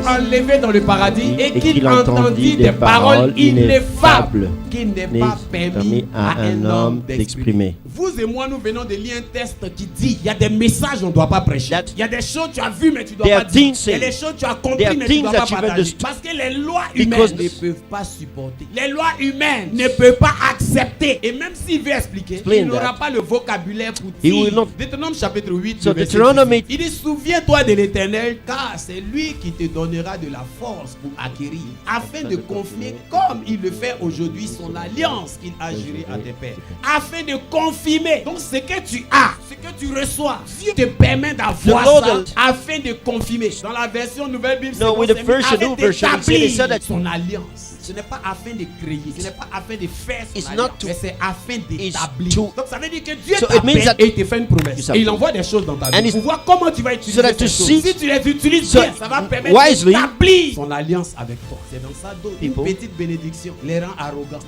enlevé dans le paradis et qu'il entendit des paroles ineffables qu'il n'est pas permis à un homme d'exprimer. Vous et moi, nous venons de lire un texte qui dit il y a des messages qu'on ne doit pas prêcher. Il y a des choses que tu as vues mais tu ne dois pas dire. Il y a des choses que tu as compris mais tu ne dois pas partager. Parce que les lois humaines ne peuvent pas supporter. Les lois humaines ne peuvent pas accepter. Et même s'il veut expliquer, il n'aura pas le vocabulaire pour dire. Deutéronome chapitre 8, il dit souviens-toi de l'Éternel car c'est lui qui te donnera de la force pour acquérir afin de confirmer comme il le fait aujourd'hui son alliance qu'il a juré à tes pères. Afin de confirmer. Donc ce que tu as, ce que tu reçois, Dieu te permet d'avoir ça afin de confirmer. Dans la version Nouvelle Bible, c'est afin d'établir son alliance. Ce n'est pas afin de créer, ce n'est pas afin de faire son alliance, mais c'est afin d'établir. Donc ça veut dire que Dieu t'appelle et il te fait une promesse. Et il envoie des choses dans ta vie pour voir comment tu vas utiliser ces choses. Si tu les utilises bien, ça va permettre d'établir son alliance avec toi. C'est dans ça d'autres. Une petite bénédiction les rend arrogants.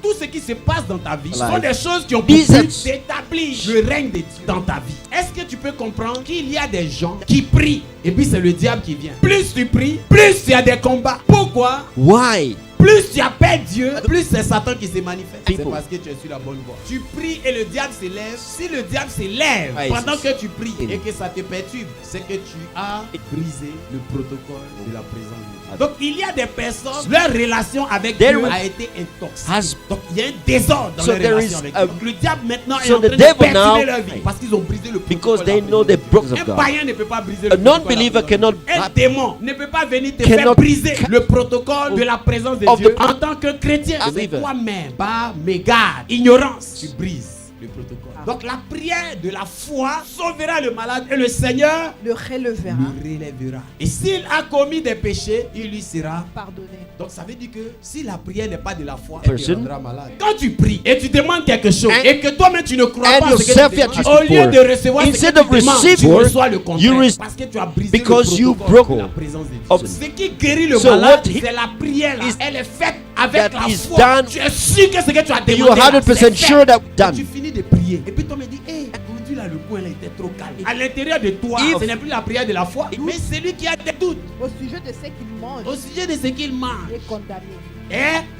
Tout ce qui se passe dans ta vie sont des choses qui ont pour but d'établir le règne de Dieu dans ta vie. Est-ce que tu peux comprendre qu'il y a des gens qui prient et puis c'est le diable qui vient? Plus tu pries, plus il y a des combats. Pourquoi? Why? Plus tu appelles Dieu, plus c'est Satan qui se manifeste. C'est parce que tu es sur la bonne voie. Tu pries et le diable s'élève. Si le diable s'élève pendant que tu pries et que ça te perturbe, c'est que tu as brisé le protocole de la présence de Dieu. Donc il y a des personnes, leur relation avec Dieu a été intoxiquée. Donc il y a un désordre dans leur relation avec Dieu. Donc le diable maintenant est en train de perturber leur vie parce qu'ils ont brisé le protocole de la présence de Dieu. Un païen ne peut pas briser le protocole de la présence de Dieu. Un démon ne peut pas venir te faire briser le protocole de la présence de Dieu en tant que chrétien. C'est toi-même, par mégarde, ignorance, tu brises le protocole. Donc la prière de la foi sauvera le malade et le Seigneur le relèvera. Et s'il a commis des péchés, il lui sera pardonné. Donc ça veut dire que si la prière n'est pas de la foi, elle te rendra malade. Quand tu pries et tu demandes quelque chose et que toi-même tu ne crois pas ce que tu demandes, au lieu de recevoir ce que tu demandes, tu reçois le contraire parce que tu as brisé le protocole de la présence de Dieu. Ce qui guérit le malade, c'est la prière. Elle est faite avec la foi. Tu es sûr que ce que tu as demandé, c'est fait. Tu finis de prier. Et puis toi me dis, aujourd'hui là le point là était trop calme. À l'intérieur de toi, ce n'est plus la prière de la foi, mais c'est lui qui a des doutes. Au sujet de ce qu'il mange. Au sujet de ce qu'il mange. Il est condamné.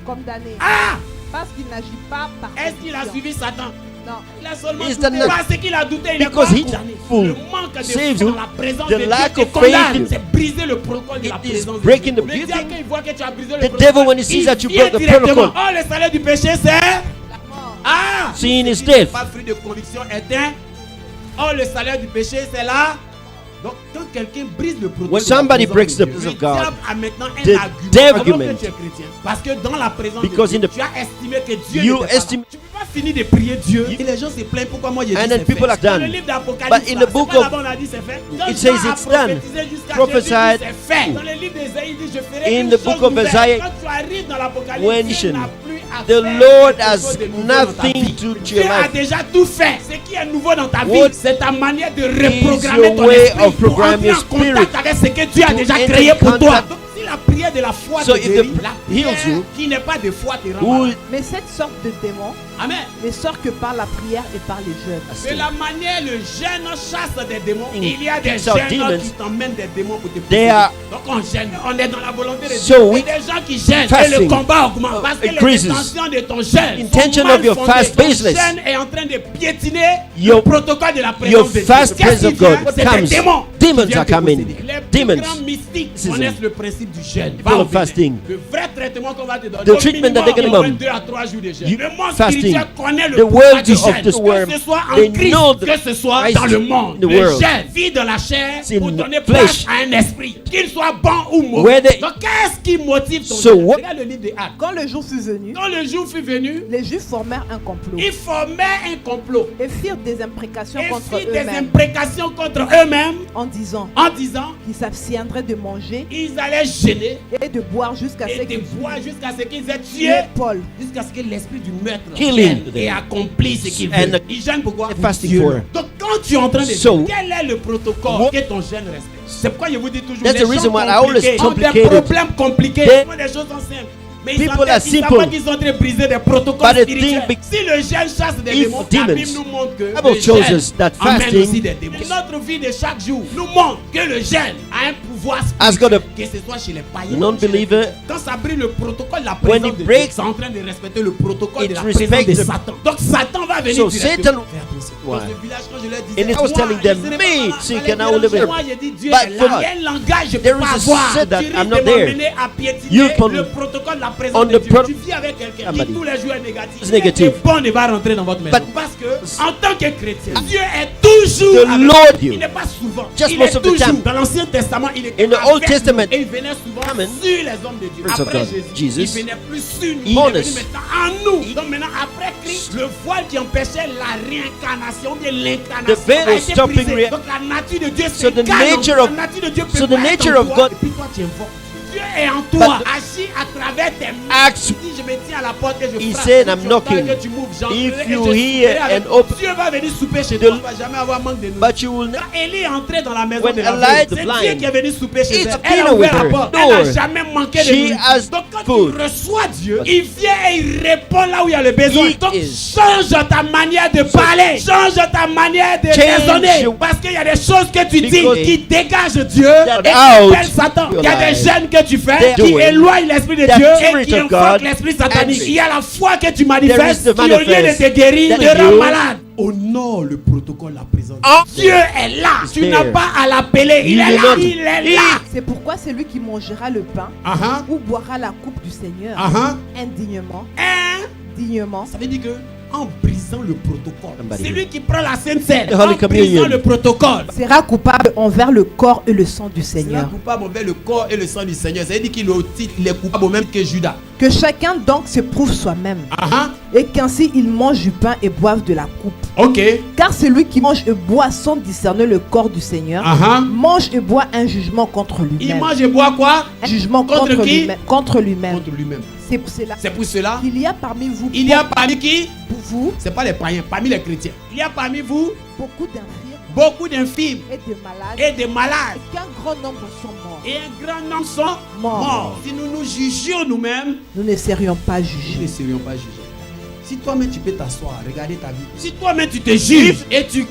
Condamné. Ah! Parce qu'il n'agit pas par Est-ce qu'il a suivi Satan? Non. Il a seulement douté. Parce qu'il a douté, il est pas condamné. Le manque de foi dans la présence de Dieu te condamne. C'est briser le protocole de la présence de Dieu. Le diable, quand il voit que tu as brisé le protocole, il vient directement. Oh, le salaire du péché, c'est... Ah! Sin is death. Pas fruit de conviction éteint. Oh, le salaire du péché, c'est là. Donc, quand quelqu'un brise le protocole, when somebody breaks the presence of God, a maintenant un the argument que tu es chrétien. Parce que dans la présence de Dieu, tu as estimé que Dieu n'était pas. Tu ne peux pas finir de prier Dieu. Et les gens se plaignent pourquoi moi j'ai dit c'est fait. Dans le livre d'Apocalypse, c'est pas là-bas on a dit c'est fait. It says it's done. Prophesied c'est fait. Dans le livre d'Ésaïe, il dit je ferai in the book of Isaiah. Quand tu arrives dans l'Apocalypse, tu n'as plus à the faire Lord has nothing to do. Dieu a déjà tout fait. Ce qui est nouveau dans ta vie, c'est ta manière de reprogrammer ton esprit pour entrer en contact avec ce que Dieu a déjà créé pour toi. Donc, si la prière de la foi te guérit, la prière qui n'est pas de foi te rend malade. Mais cette sorte de démon ne sort que par la prière et par les jeûnes. De la manière le jeûne chasse des démons, il y a des jeûnes qui t'emmènent des démons pour te pousser. Donc on jeûne, on est dans la volonté de Dieu. Il y a des gens qui jeûnent et le combat augmente parce que l'intention de ton jeûne, ton jeûne est en train de piétiner le protocole de la présence de Dieu. Qu'est-ce qui vient? C'est des démons. Demons are coming. Les plus grands mystiques connaissent le principe du jeûne. Fasting. Le vrai traitement qu'on va te donner, the treatment that they're going to 2 à 3 jours de jeûne. Le monde fasting. spirituel connaît le The pouvoir world du of jeûne. this world, Que ce soit en they Christ, know que ce soit Christ dans le monde. in the Le world. jeûne vit dans la chair pour in donner the place flesh. à un esprit, qu'il soit bon ou mauvais. Donc qu'est-ce qui motive ton jeûne? Regarde le livre des Actes. Quand le jour fut venu, les Juifs formèrent un complot. Ils formaient un complot. Et firent des imprécations contre eux-mêmes. En disant qu'ils s'abstiendraient de manger. Ils allaient gêner. Et de boire jusqu'à ce qu'ils aient tué Paul. Jusqu'à ce que l'esprit du meurtre Killing ait accompli ce qu'il veut. Ils gênent pourquoi? Fasting for. Donc quand tu es en train de dire quel est le protocole que ton jeûne respecte? C'est pourquoi je vous dis toujours That's the reason why I always des complicated. problèmes compliqués. Des choses en simple. Mais ils People are savent simple. pas qu'ils sont en train de briser des protocoles But the spirituels. thing Si le jeûne chasse des if démons, la demons, Bible nous montre que Bible le shows jeûne us that amène fasting aussi des démons. Notre vie de chaque jour nous montre que le jeûne a un pouvoir has got spirituel, a que ce soit chez les païens, non-believer. quand ça brille le protocole de la When présence it de Dieu, breaks, c'est en train de respecter le protocole it de la respects présence de the- Satan. Donc Satan va venir So directement. Satan- Fais attention. Why? Dans ce village, quand je leur disais, And it was telling them, me, see, can I live here? moi, j'ai dit Dieu But est là. God, Il y a un langage, je peux there pas is a avoir. set that Tu risques I'm de not there. m'emmener à piétiner You can- le protocole de la on présence de the Dieu. pro- Tu vis avec quelqu'un qui Somebody. tous les jours est négatif. It's negative. Et bon, il va rentrer dans votre maison. But- Parce que, en tant que chrétien, Dieu est toujours The avec Lord nous. you. Il n'est pas souvent. Just Il most est of the toujours. time. Dans l'Ancien Testament, il était In the avec Old Testament, nous. Et il venait souvent Amen. sur les hommes de Dieu. Prince of Après God, Jésus, Jesus. il venait plus sur nous. He Il est on venu us. maintenant en nous. Donc maintenant, après Christ, le voile qui empêchait la réincarnation, bien l'incarnation, The veil a was été stopping brisé. Donc la nature de Dieu So the s'incarne en nature toi. of- La nature de Dieu peut so the pas être nature en of toi. God- Et puis toi, tu invoques. Dieu est en toi, agis à travers tes mains. Acts. Si je me tiens à la porte et je He frappe, said, si I'm tu entends knocking. que tu m'ouvres, j'entrerai If et you je hear souperai avec and toi. open- Dieu va venir souper chez The- toi. Tu ne vas jamais avoir manque de nous. But you will Quand Élie est entré dans la maison When de la Elijah veuve, the c'est Dieu blind, qui est venu souper chez it's elle. Elle a dinner with ouvert la her porte. door. Elle n'a jamais manqué de She nourriture. has Donc quand food. tu reçois Dieu, il vient et il répond là où il y a le besoin. He Donc is- change ta manière de parler. Change ta manière de Change raisonner. your- Parce qu'il y a des choses que tu dis Because qui dégagent Dieu that et qui out appellent Satan. your Il y a des life. jeûnes que tu fais They're qui doing éloignent l'esprit de the Dieu et Spirit qui of invoquent God l'esprit satanique. and Il y a la foi que tu There manifestes is the qui au lieu de manifest te guérir, that te rend you- malade. Honore le protocole, la présence. Oh. Dieu est là. Is Tu there. n'as pas à l'appeler. Il You est do là. not. Il est là. C'est pourquoi celui qui mangera le pain ou boira la coupe du Seigneur indignement, dignement, Ça veut dire que en brisant le protocole, Somebody c'est here. lui qui prend la Sainte Seine. The Holy En brisant Communion. le protocole, sera coupable envers le corps et le sang du c'est Seigneur. coupable envers le corps et le sang du Seigneur. Ça veut dire qu'il est coupable au même que Judas. Que chacun donc se prouve soi-même, et qu'ainsi il mange du pain et boive de la coupe. Ok. Car celui qui mange et boit sans discerner le corps du Seigneur, mange et boit un jugement contre Il lui-même. mange et boit quoi? Un jugement Contre qui? lui-même. Contre lui-même. Contre lui-même. C'est pour cela C'est pour cela qu'il y a parmi vous, il y a parmi qui? pour vous, C'est pas les païens, parmi les chrétiens. Il y a parmi vous beaucoup d'infirmes beaucoup d'infirmes et de malades, et de malades. et qu'un grand nombre sont morts. Et un grand nombre sont Morts. morts. Si nous nous jugions nous-mêmes, Nous ne serions pas nous jugés. ne serions pas jugés. Si toi-même tu peux t'asseoir, regarder ta vie. Si toi-même tu te juges et tu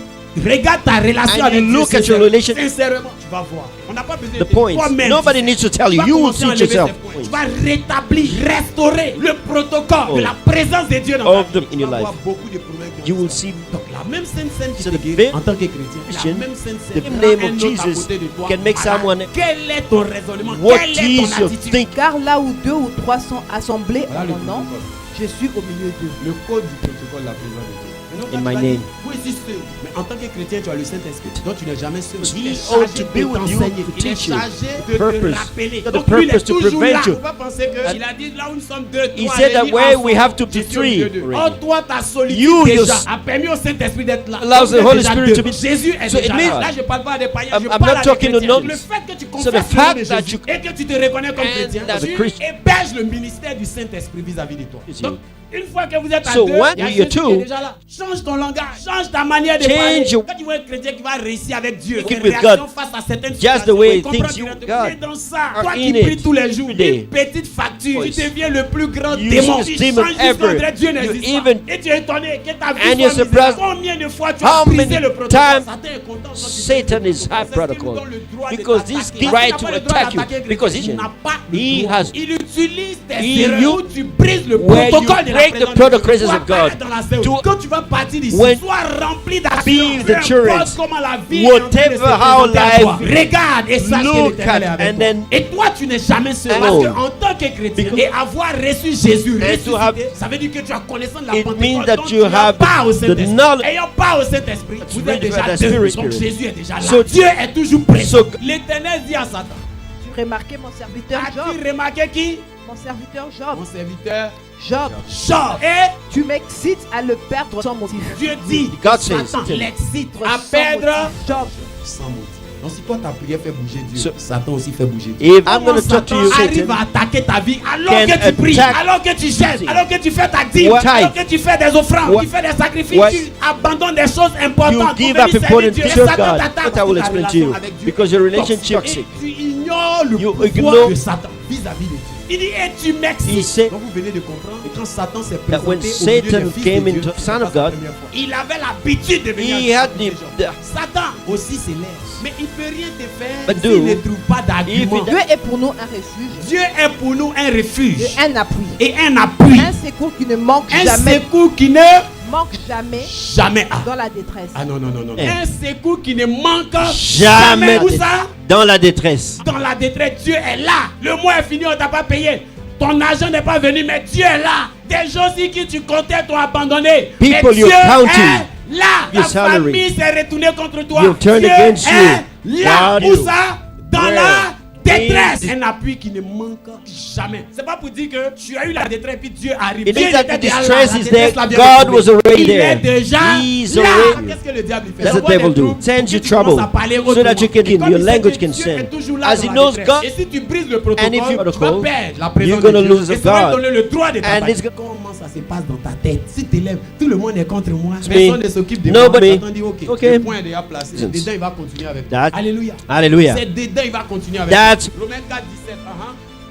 regardes ta relation And avec you Dieu look at your relation- sincèrement, tu vas voir. On n'a pas besoin The de te point. toi-même. Nobody needs to tell Tu you. vas You will commencer see à it enlever yourself. tes points. Tu vas rétablir, restaurer le protocole de la présence de Dieu dans Of ta vie. them in Tu your vas life. voir beaucoup de problèmes. qui You vont will se see Donc la même Sainte Seine qui So te the guérit very en tant que chrétien, la Christian, même Sainte the Seine qui name prend of un autre à Jesus côté de toi, can make malade. someone- Quel est ton raisonnement? What Quelle est is ton your attitude? think? Car là où 2 ou 3 sont assemblés Voilà en le mon nom, protocole. je suis au milieu d'eux. Le code du protocole de la présence de Dieu. Maintenant, In quand my tu vas name. dire, Vous ici seul. Mais en tant que chrétien, tu as le Saint-Esprit. Donc tu n'es jamais seul. He Il est ought chargé to be de with you, t'enseigner. to Il est teach you. chargé de Purpose. te rappeler. The Donc lui, il est purpose to toujours là. prevent Il you. ne faut pas penser que il a dit là où nous sommes deux. He toi, said il that dit, where ah, we have to je be suis au milieu three d'eux. already. Oh, toi, ta solitude You déjà yourself- a permis au Saint-Esprit d'être là. Allows Donc, the vous êtes Holy déjà Spirit deux. to be- Jésus est So déjà it means- là. Là, je ne parle pas des païens. Je I'm parle not à des talking to chrétiens. nuns. Le fait que tu So confesses the le nom fact de that Jésus you- et que tu te reconnais comme And chrétien, that tu the Christ- héberges le ministère du Saint-Esprit vis-à-vis de toi. You see. Donc, une fois que vous êtes à So deux, when il y a you're Jésus qui two, est déjà là. Change ton langage, change ta manière de change parler. your- Quand tu vois un chrétien qui va réussir avec Dieu, Keep une with réaction God. face à certaines Just situations, the way he il comprend thinks you, directement. God, Tu es dans ça. are Toi qui in pries it tous les jours, every day. une petite facture, tu Voice. deviens le plus grand You démon. use Tu demon changes jusqu'à ever. André, Dieu You n'existe pas. even- Et tu es étonné que ta vie And soit you're misérable. surprised Combien de fois tu as how brisé many le protocole? times Satan est content quand tu Satan brises le is protocole. high C'est ce qui lui protocol. donne le droit de Because t'attaquer. this Parce gives qu'il right n'a to pas le droit attack you. d'attaquer quelqu'un. Because Il he- n'a pas le he droit. has- Il utilise tes He erreurs you- où tu brises le where you protocole de la break the présence de protocols Dieu. of Tu dois God. apparaître dans la scène. To- Quand tu vas partir d'ici, when sois rempli d'assurance. be the Peu importe assurance. comment la vie est en train de se Whatever how présenter à toi. life Regarde et sache que look l'Éternel est at avec and toi. then- Et toi, tu n'es jamais seul. And- Parce qu'en tant que chrétien Because- et avoir reçu Jésus And to have- ressuscité, ça veut dire que tu as connaissance de la It Pentecôte. means that Donc, you tu n'as have pas au the Saint-Esprit. knowledge- Ayant pas au Saint-Esprit, vous êtes ready déjà for the deux. Spirit. Donc Jésus est déjà là. So- Dieu est toujours présent. So- L'Éternel dit à Satan, Tu remarquais mon serviteur Job, as-tu remarqué qui? mon serviteur Job, Mon serviteur Job, Job. Et tu m'excites à le perdre sans motif. Dieu dit, God says, Satan l'excite à Sans perdre motif. Job, sans motif. Donc si toi ta prière fait bouger Dieu, So- Satan aussi fait bouger Dieu. If I'm Comment going to talk to Satan you, arrive Satan, à attaquer ta vie alors can que tu pries, attack- alors que tu jeûnes, alors que tu fais ta dîme, What alors type? que tu fais des offrandes, What- tu fais des sacrifices, What- tu abandonnes des choses importantes you pour give venir up servir important Dieu. things Et to Satan God. t'attaque What I will pour ta explain to relation you. avec Dieu. Because your relationship Et toxic. tu ignores le You pouvoir ignore de Satan. vis-à-vis de Dieu. Il dit, et tu m'excites. Donc vous venez de comprendre. Et quand Satan s'est présenté when au milieu Satan des fils came de Dieu, into Son of God, il avait l'habitude de venir. he had Satan aussi s'élève. Mais il ne peut rien te faire But s'il ne trouve pas d'argument. Dieu est pour nous un refuge. Dieu est pour nous un refuge. Et un appui. Et un appui. Un secours qui ne manque Un jamais. secours qui ne Manque jamais. Jamais. Dans la détresse. Ah non, non, non, non. Un secours qui ne manque jamais. Où ça? Dans la détresse. Dans la détresse, Dieu est là. Le mois est fini, on ne t'a pas payé. Ton argent n'est pas venu, mais Dieu est là. Des gens sur qui tu comptais t'ont abandonné. People mais Dieu est là. Ta famille s'est retournée contre toi. Dieu est là. Où ça? Dans la détresse. Un appui qui ne manque jamais. C'est pas pour dire que tu as eu la détresse puis Dieu arrive. It means that the distress is there. God was already there. He's already. Qu'est-ce que le diable fait? That's the devil do. Sends you trouble so that you can, your language can send. As he knows God, et si tu brises le protocole, and if you tu vas perdre la présence you're de going to Dieu. lose Et of ça va God. donner le droit de And t'abattre. Comment ça se passe dans ta tête? Si tu élèves, tout le monde est contre moi. Personne ne s'occupe de moi. Nobody. Satan dit ok, le point est déjà placé. Since Dedans il va continuer avec that, toi. Alléluia. Hallelujah. C'est dedans il va continuer avec That's toi. Romains 4, 17.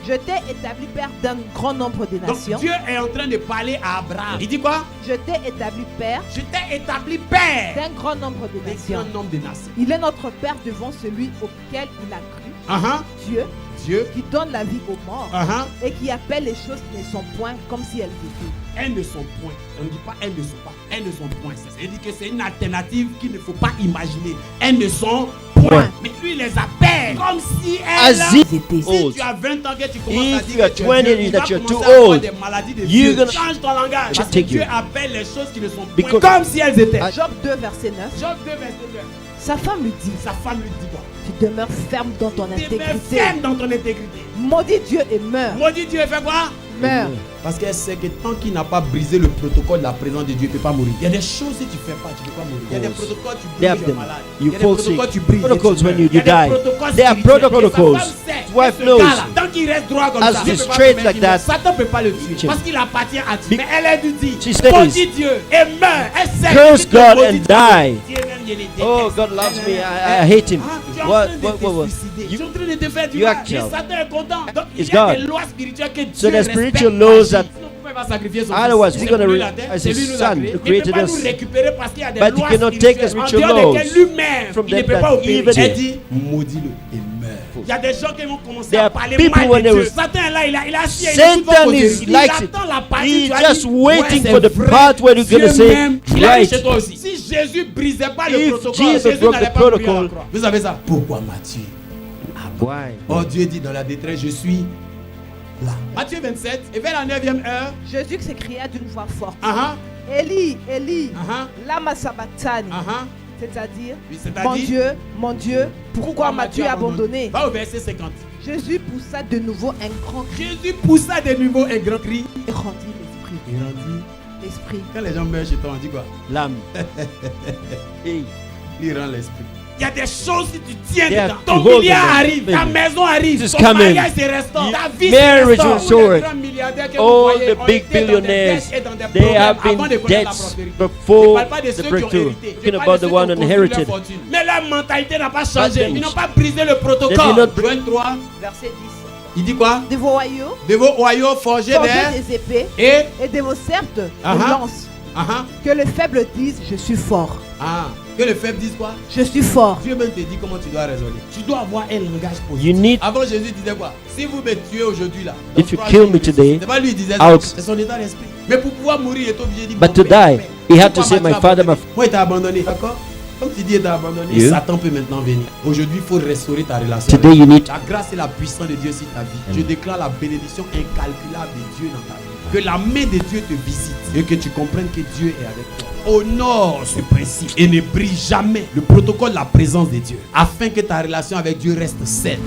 Je t'ai établi père d'un grand nombre de Donc nations. Dieu est en train de parler à Abraham. Il dit quoi? Je t'ai établi père Je t'ai établi père d'un grand nombre de d'un nations. grand nombre de nations. Il est notre père devant celui auquel il a cru. Dieu Dieu qui donne la vie aux morts uh-huh. et qui appelle les choses qui ne sont point comme si elles étaient. Elles ne sont point. On ne dit pas elles ne sont pas. Elles ne sont point. C'est dit que c'est une alternative qu'il ne faut pas imaginer. Elles ne sont point. Mais lui il les appelle comme si elles étaient. Si tu as 20 ans que tu commences à if dire you are que tu 20 es Dieu, and il va that you're commencer too à avoir old, des maladies de you're Dieu. gonna Change ton langage. Parce que take Dieu you. appelle les choses qui ne sont point Because- comme si elles étaient. Job 2 verset 9. Job 2 verset 9. Sa femme lui dit, Sa femme lui dit quoi? tu demeures ferme dans ton Demeure intégrité. ferme dans ton intégrité. Maudit Dieu et meurs. Maudit Dieu fait quoi? Meurs. Parce qu'elle sait que tant qu'il n'a pas brisé le protocole de la présence de Dieu, il ne peut pas mourir. Il y a des choses si tu ne fais pas, tu ne peux pas mourir. Il y a des protocoles, tu brises, tu es malade. Il y a des protocoles, tu brises. Protocols when you Il y a des die. protocoles There are spirituels. protocols. Et sa femme sait que Wife ce knows. gars-là, tant qu'il reste droit comme As ça, he's Dieu peut pas straight permettre like qu'il meure. that, Satan ne peut pas le tuer parce qu'il appartient à Dieu. Mais elle a dû dire, She says, maudit Dieu et meurt. Elle sait curse que Dieu God maudit and Dieu. die. Dieu même, il les déteste. Oh, God loves me. I hate him. Tu es en What? train de te suicider. Tu es en train de te faire du you mal. act Et out. Satan est content. Donc il It's y a God. des lois spirituelles que Dieu So the spiritual respecte. laws that- Sinon, pourquoi il va sacrifier son Otherwise, fils? we're C'est gonna lui re- la terre, as c'est his lui nous a son créés. who Il ne peut created pas us. nous récupérer parce qu'il y a des But he lois cannot take spirituelles us en spiritual dehors laws desquelles lui-même from il ne them peut that pas opérer. even- Elle dit maudis-le et meurt. Il y a des gens qui vont commencer There à are parler people mal when de they Dieu. will- Satan est là, il a assis, Satan is likes it. attend la partie. He's tu as just dit, waiting ouais, for the c'est vrai. part where you're gonna Dieu say, même, il arrive right. chez toi aussi. Si Jésus brisait pas le If protocole, Jesus Jésus broke n'allait the pas mourir à la protocol, croix. Vous savez ça? Pourquoi Matthieu? Why? Oh, Dieu dit dans la détresse, je suis là. Matthieu 27, et vers la 9e heure. Jésus s'écria d'une voix forte. Eli, Eli, lama sabachthani. C'est-à-dire, oui, c'est-à-dire, mon Dieu, pourquoi m'as-tu abandonné? Va au verset 50. Jésus poussa de nouveau un grand cri. Jésus poussa de nouveau un grand cri. Et rendit l'esprit. Il rendit l'esprit. Quand les gens meurent chez toi, on dit quoi? L'âme. Il rend l'esprit. Il y a des choses si tu tiens They dedans. have Ton to hold milliard them, arrive, ta baby. maison arrive, This is ton coming. mariage se restaure, ta vie se Marriage restaure. will restore Tous les it. grands milliardaires que vous All voyez the ont big été dans des billionaires, dettes et dans des they problèmes have avant de been connaître la debts prospérité. before Je ne parle pas de the ceux qui ont breakthrough. hérité. Je Talking parle about de the ceux qui one ont construit inherited. leur fortune. Mais leur mentalité n'a pas But changé. them- Ils n'ont pas brisé le They did protocole. not- Joël 3, Verset 10. il dit quoi? De vos royaux, De vos royaux forgés forgez d'air des épées et et de vos certes de Uh-huh. lances. Que le faible dise, je suis fort. que le faible dise quoi? Je suis fort. Dieu même te dit comment tu dois raisonner. Tu dois avoir un langage positif. You need- Avant Jésus disait quoi? Si vous me tuez aujourd'hui là, If you dans 3 kill jours, me today, c'est pas lui qui disait I'll- ça, c'est son état d'esprit. Mais pour pouvoir mourir, il est obligé de dire But mon to père, die, père. he had to Pourquoi say, m'as-tu my father, abandonné? my Moi il t'a abandonné, d'accord? Comme tu dis, il t'a abandonné, You? Satan peut maintenant venir. Aujourd'hui, il faut restaurer ta relation. Today avec you Dieu. need- La grâce et la puissance de Dieu sur ta vie. Je déclare la bénédiction incalculable de Dieu dans ta vie. Que la main de Dieu te visite et que tu comprennes que Dieu est avec toi. Honore ce principe et ne brise jamais le protocole de la présence de Dieu afin que ta relation avec Dieu reste saine.